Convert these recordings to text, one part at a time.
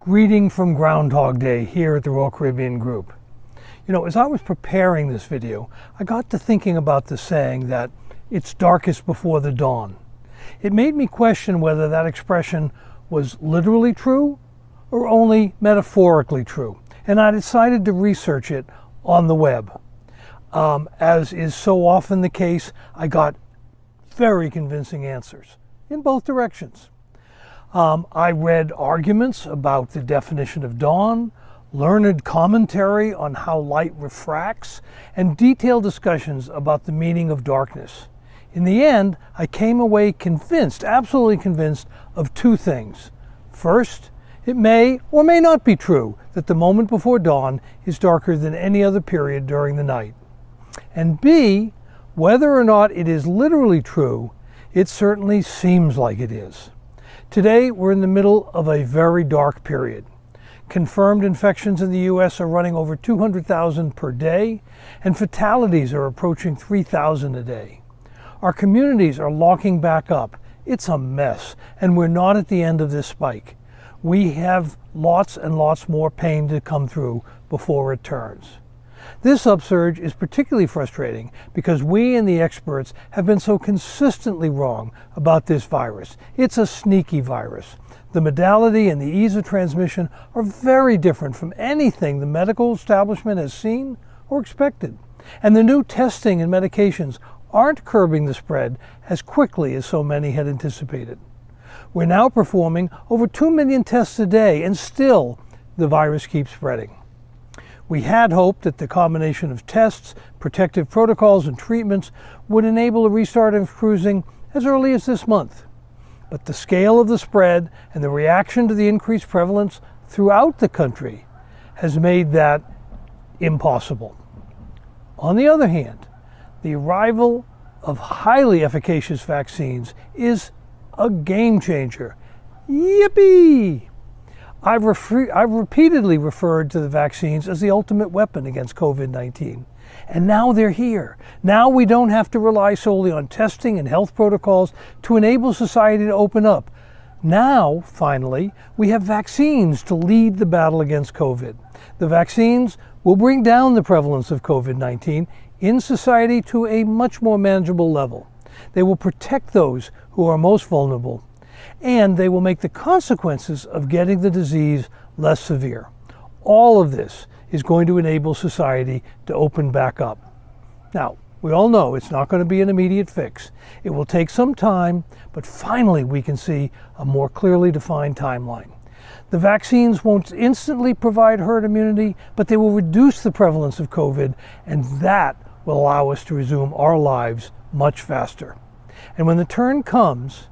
Greeting from Groundhog Day here at the Royal Caribbean Group. As I was preparing this video, I got to thinking about the saying that it's darkest before the dawn. It made me question whether that expression was literally true or only metaphorically true. And I decided to research it on the web. As is so often the case, I got very convincing answers in both directions. I read arguments about the definition of dawn, learned commentary on how light refracts, and detailed discussions about the meaning of darkness. In the end, I came away convinced, absolutely convinced, of two things. First, it may or may not be true that the moment before dawn is darker than any other period during the night. And B, whether or not it is literally true, it certainly seems like it is. Today, we're in the middle of a very dark period. Confirmed infections in the U.S. are running over 200,000 per day, and fatalities are approaching 3,000 a day. Our communities are locking back up. It's a mess, and we're not at the end of this spike. We have lots and lots more pain to come through before it turns. This upsurge is particularly frustrating because we and the experts have been so consistently wrong about this virus. It's a sneaky virus. The modality and the ease of transmission are very different from anything the medical establishment has seen or expected. And the new testing and medications aren't curbing the spread as quickly as so many had anticipated. We're now performing over 2 million tests a day, and still the virus keeps spreading. We had hoped that the combination of tests, protective protocols, and treatments would enable a restart of cruising as early as this month. But the scale of the spread and the reaction to the increased prevalence throughout the country has made that impossible. On the other hand, the arrival of highly efficacious vaccines is a game changer. Yippee! I've repeatedly referred to the vaccines as the ultimate weapon against COVID-19. And now they're here. Now we don't have to rely solely on testing and health protocols to enable society to open up. Now, finally, we have vaccines to lead the battle against COVID. The vaccines will bring down the prevalence of COVID-19 in society to a much more manageable level. They will protect those who are most vulnerable, and they will make the consequences of getting the disease less severe. All of this is going to enable society to open back up. Now, we all know it's not going to be an immediate fix. It will take some time, but finally we can see a more clearly defined timeline. The vaccines won't instantly provide herd immunity, but they will reduce the prevalence of COVID, and that will allow us to resume our lives much faster. And when the turn comes,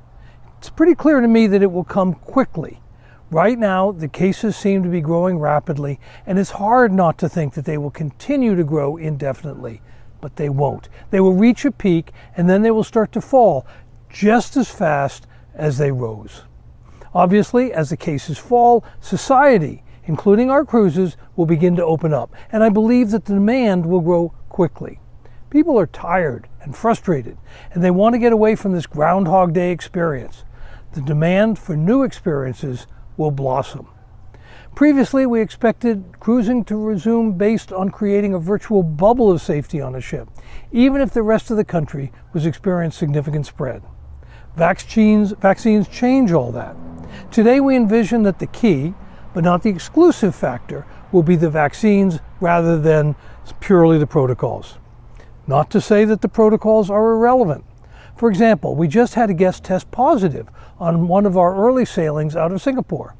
it's pretty clear to me that it will come quickly. Right now, the cases seem to be growing rapidly, and it's hard not to think that they will continue to grow indefinitely. But they won't. They will reach a peak, and then they will start to fall just as fast as they rose. Obviously, as the cases fall, society, including our cruises, will begin to open up, and I believe that the demand will grow quickly. People are tired and frustrated, and they want to get away from this Groundhog Day experience. The demand for new experiences will blossom. Previously, we expected cruising to resume based on creating a virtual bubble of safety on a ship, even if the rest of the country was experiencing significant spread. Vaccines change all that. Today, we envision that the key, but not the exclusive factor, will be the vaccines rather than purely the protocols. Not to say that the protocols are irrelevant. For example, we just had a guest test positive on one of our early sailings out of Singapore.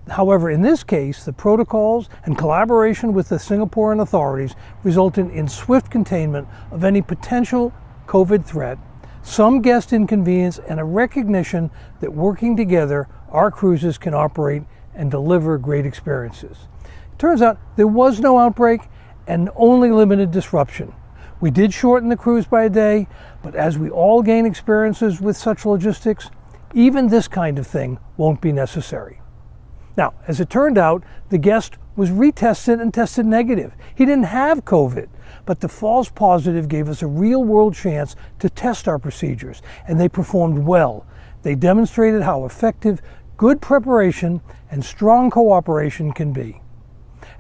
However, in this case, the protocols and collaboration with the Singaporean authorities resulted in swift containment of any potential COVID threat, some guest inconvenience, and a recognition that working together, our cruises can operate and deliver great experiences. It turns out there was no outbreak and only limited disruption. We did shorten the cruise by a day, but as we all gain experiences with such logistics, even this kind of thing won't be necessary. Now, as it turned out, the guest was retested and tested negative. He didn't have COVID, but the false positive gave us a real-world chance to test our procedures, and they performed well. They demonstrated how effective good preparation and strong cooperation can be.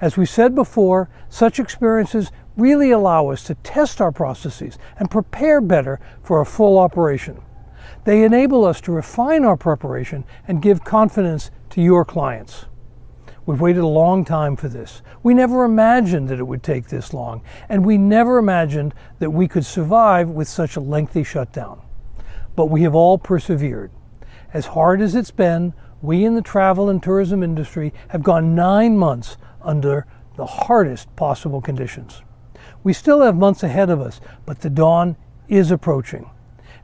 As we said before, such experiences really allow us to test our processes and prepare better for a full operation. They enable us to refine our preparation and give confidence to your clients. We've waited a long time for this. We never imagined that it would take this long, and we never imagined that we could survive with such a lengthy shutdown. But we have all persevered. As hard as it's been, we in the travel and tourism industry have gone 9 months under the hardest possible conditions. We still have months ahead of us, but the dawn is approaching.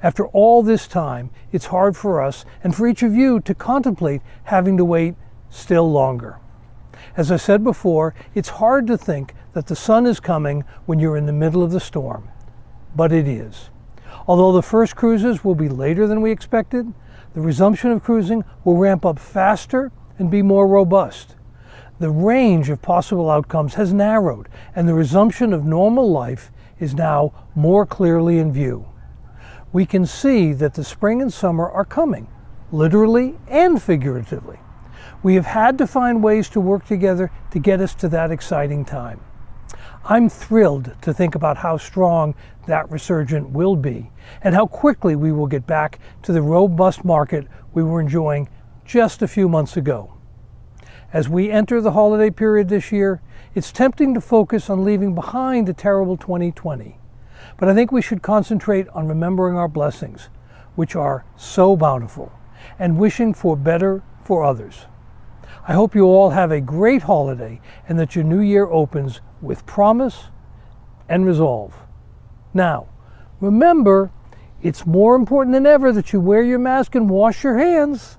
After all this time, it's hard for us and for each of you to contemplate having to wait still longer. As I said before, it's hard to think that the sun is coming when you're in the middle of the storm, but it is. Although the first cruises will be later than we expected, the resumption of cruising will ramp up faster and be more robust. The range of possible outcomes has narrowed, and the resumption of normal life is now more clearly in view. We can see that the spring and summer are coming, literally and figuratively. We have had to find ways to work together to get us to that exciting time. I'm thrilled to think about how strong that resurgence will be and how quickly we will get back to the robust market we were enjoying just a few months ago. As we enter the holiday period this year, it's tempting to focus on leaving behind the terrible 2020. But I think we should concentrate on remembering our blessings, which are so bountiful, and wishing for better for others. I hope you all have a great holiday and that your new year opens with promise and resolve. Now, remember, it's more important than ever that you wear your mask and wash your hands.